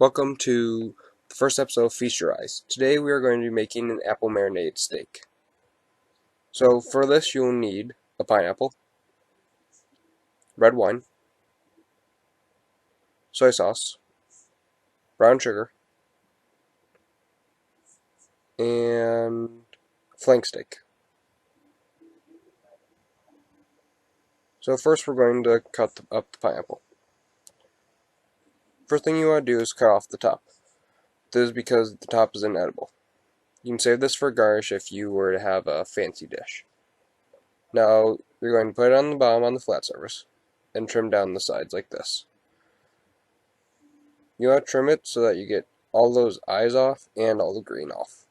Welcome to the first episode of Feast Your Eyes. Today we are going to be making an apple marinade steak. So for this you'll need a pineapple, red wine, soy sauce, brown sugar, and flank steak. So first we're going to cut up the pineapple. First thing you want to do is cut off the top. This is because the top is inedible. You can save this for garnish if you were to have a fancy dish. Now you're going to put it on the bottom on the flat surface and trim down the sides like this. You want to trim it so that you get all those eyes off and all the green off.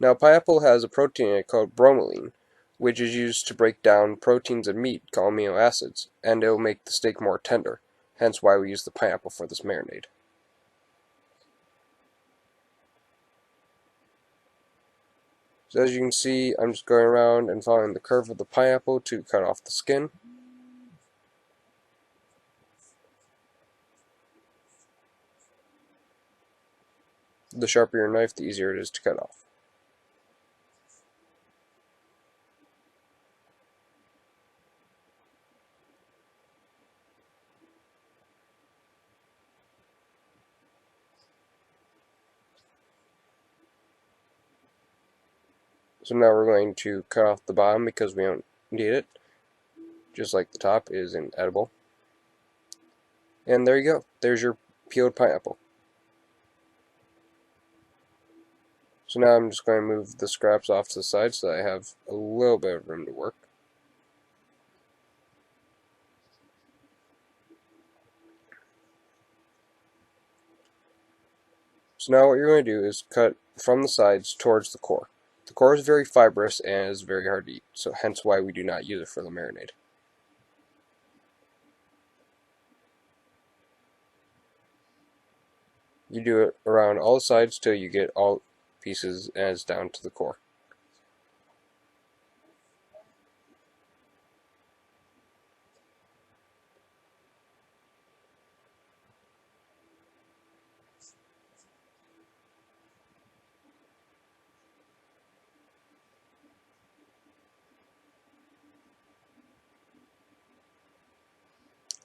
Now pineapple has a protein in it called bromelain, which is used to break down proteins in meat called amino acids, and it will make the steak more tender, hence why we use the pineapple for this marinade. So as you can see, I'm just going around and following the curve of the pineapple to cut off the skin. The sharper your knife, the easier it is to cut off. So now we're going to cut off the bottom because we don't need it, just like the top is inedible. And there you go, there's your peeled pineapple. So now I'm just going to move the scraps off to the side so that I have a little bit of room to work. So now what you're going to do is cut from the sides towards the core. The core is very fibrous and is very hard to eat, so hence why we do not use it for the marinade. You do it around all the sides till you get all pieces as down to the core.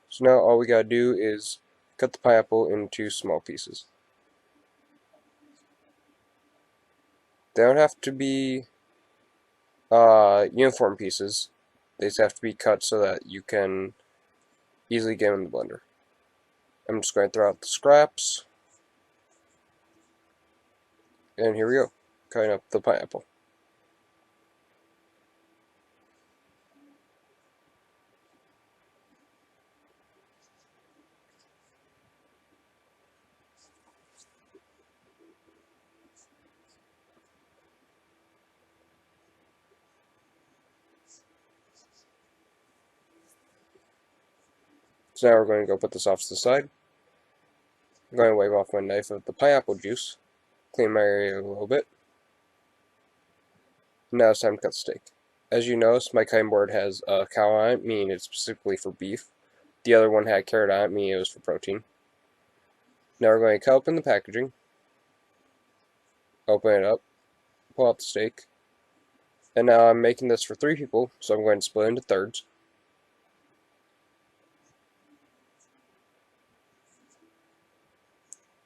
So now all we gotta do is cut the pineapple into small pieces. They don't have to be uniform pieces. They just have to be cut so that you can easily get them in the blender. I'm just going to throw out the scraps. And here we go, cutting up the pineapple. So now we're going to go put this off to the side. I'm going to wipe off my knife of the pineapple juice, clean my area a little bit. Now it's time to cut the steak. As you notice, my cutting board has a cow on it, meaning it's specifically for beef. The other one had carrot on it, meaning it was for protein. Now we're going to cut open the packaging, open it up, pull out the steak. And now I'm making this for 3 people, so I'm going to split it into thirds.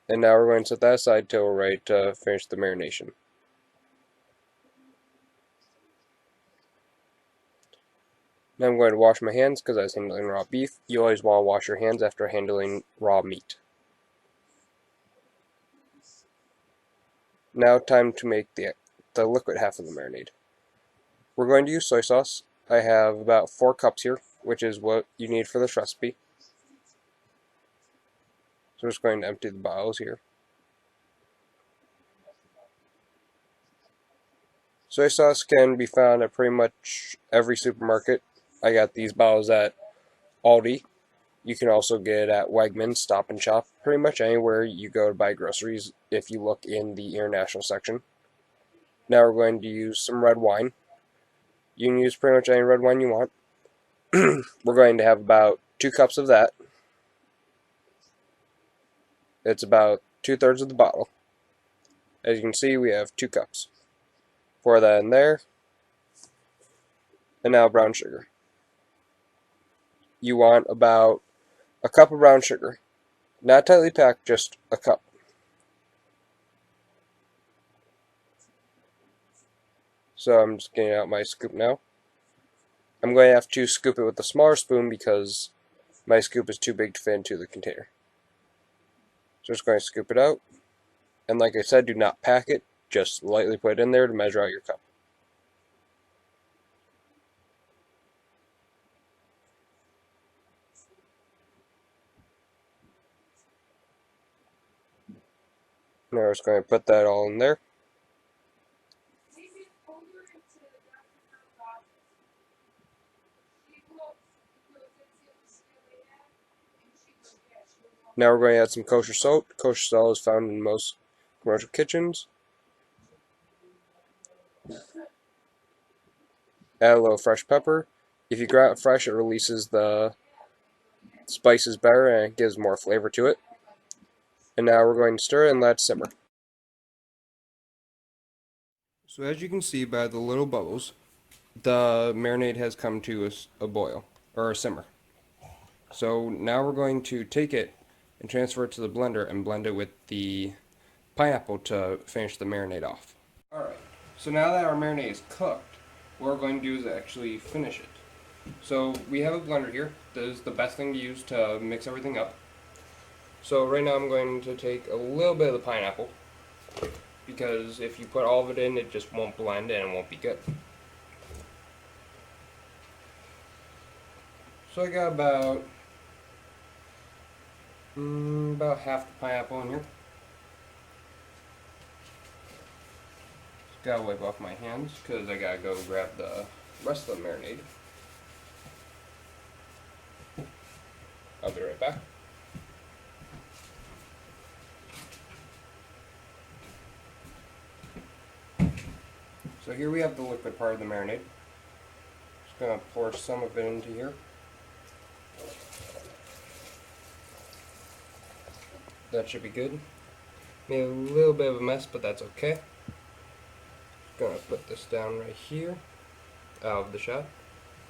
And now we're going to set that aside till we're ready to finish the marination. Now I'm going to wash my hands because I was handling raw beef. You always want to wash your hands after handling raw meat. Now time to make the liquid half of the marinade. We're going to use soy sauce. I have about 4 cups here, which is what you need for this recipe. So I'm just going to empty the bottles here. Soy sauce can be found at pretty much every supermarket. I got these bottles at Aldi. You can also get it at Wegmans, Stop and Shop, pretty much anywhere you go to buy groceries if you look in the international section. Now we're going to use some red wine. You can use pretty much any red wine you want. We're going to have about 2 cups of that. It's about 2/3 of the bottle. As you can see, we have 2 cups. Pour that in there, and now brown sugar. You want about a cup of brown sugar. Not tightly packed, just a cup. So I'm just getting out my scoop now. I'm going to have to scoop it with a smaller spoon because my scoop is too big to fit into the container. So I'm just going to scoop it out. And like I said, do not pack it. Just lightly put it in there to measure out your cup. Now we're just going to put that all in there. Now we're going to add some kosher salt. Kosher salt is found in most commercial kitchens. Add a little fresh pepper. If you ground it fresh, it releases the spices better and it gives more flavor to it. And now we're going to stir it and let it simmer. So as you can see by the little bubbles, the marinade has come to a boil, or a simmer. So now we're going to take it and transfer it to the blender and blend it with the pineapple to finish the marinade off. Alright, so now that our marinade is cooked, what we're going to do is actually finish it. So we have a blender here. This is the best thing to use to mix everything up. So right now I'm going to take a little bit of the pineapple, because if you put all of it in, it just won't blend and it won't be good. So I got about half the pineapple in here. Just gotta wipe off my hands because I gotta go grab the rest of the marinade. I'll be right back. So here we have the liquid part of the marinade. Just gonna pour some of it into here. That should be good. Made a little bit of a mess, but that's okay. Just gonna put this down right here out of the shot.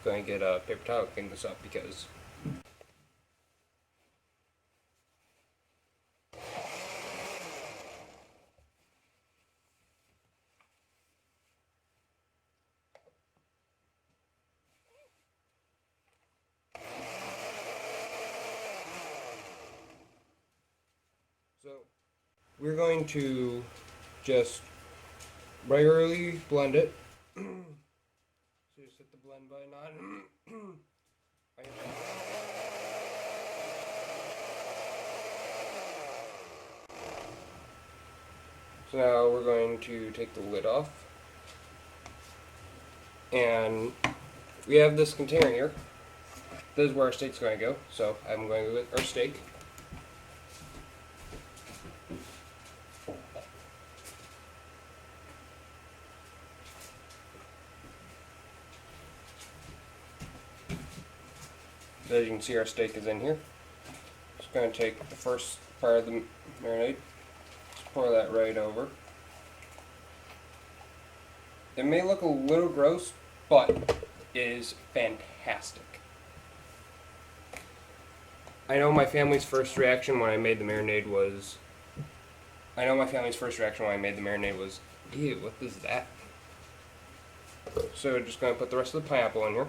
Going to get a paper towel to clean this up because we're going to just regularly blend it. So just hit the blend button on. So now we're going to take the lid off. And we have this container here. This is where our steak's going to go. So I'm going to go with our steak. As you can see, our steak is in here. Just going to take the first part of the marinade, just pour that right over. It may look a little gross, but it is fantastic. I know my family's first reaction when I made the marinade was, ew, what is that? So we're just going to put the rest of the pineapple in here.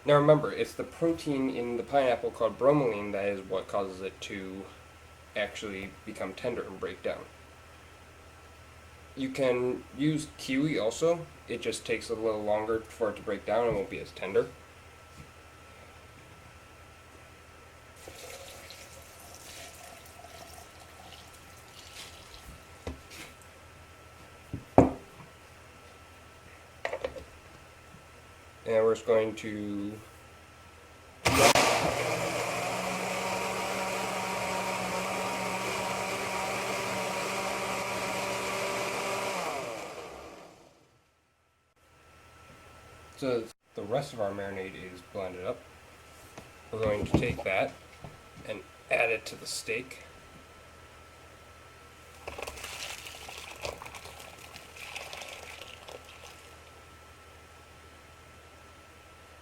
Now remember, it's the protein in the pineapple called bromelain that is what causes it to actually become tender and break down. You can use kiwi also, it just takes a little longer for it to break down and won't be as tender. And we're just going to so the rest of our marinade is blended up, we're going to take that and add it to the steak.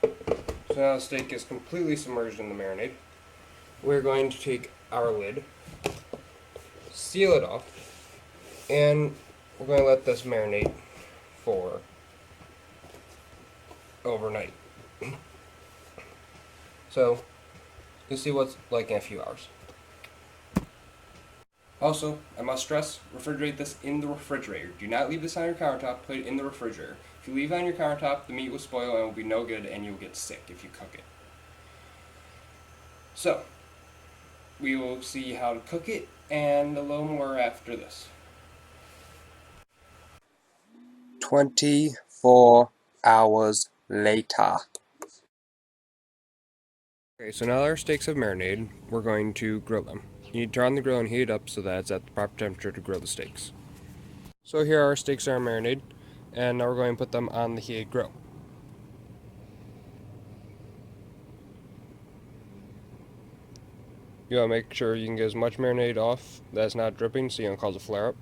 So now the steak is completely submerged in the marinade. We're going to take our lid, seal it off, and we're going to let this marinate for overnight. So you'll see what's like in a few hours. Also, I must stress, refrigerate this in the refrigerator. Do not leave this on your countertop, put it in the refrigerator. If you leave it on your countertop, the meat will spoil and will be no good and you'll get sick if you cook it. So, we will see how to cook it and a little more after this. 24 hours later. Okay, so now that our steaks have marinated, we're going to grill them. You need to turn on the grill and heat it up so that it's at the proper temperature to grill the steaks. So here our steaks are marinated, and now we're going to put them on the heated grill. You want to make sure you can get as much marinade off that's not dripping so you don't cause a flare up.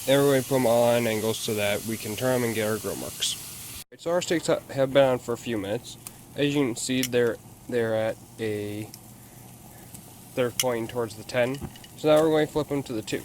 And we're going to put them all on angles so that we can turn them and get our grill marks. So our steaks have been on for a few minutes. As you can see, they're pointing towards the 10. So now we're going to flip them to the 2.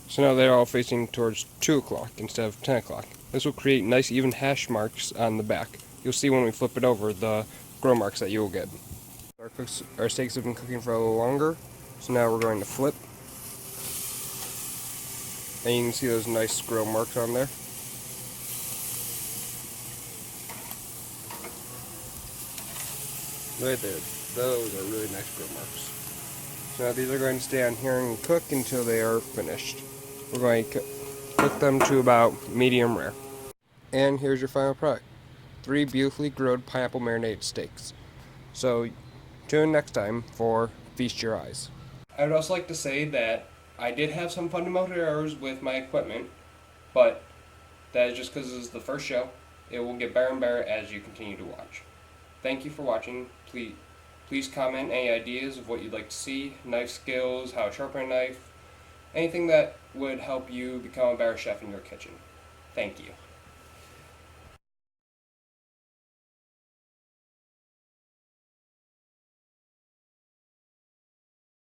So now they're all facing towards 2 o'clock instead of 10 o'clock. This will create nice even hash marks on the back. You'll see when we flip it over the grill marks that you will get. Our steaks have been cooking for a little longer, so now we're going to flip. And you can see those nice grill marks on there. Right there, those are really nice grill marks. So now these are going to stay on here and cook until they are finished. We're going to cook them to about medium rare. And here's your final product. 3 beautifully grilled pineapple marinated steaks. So tune in next time for Feast Your Eyes. I would also like to say that I did have some fundamental errors with my equipment, but that is just because this is the first show. It will get better and better as you continue to watch. Thank you for watching. Please comment any ideas of what you'd like to see, knife skills, how to sharpen a knife, anything that would help you become a better chef in your kitchen. Thank you.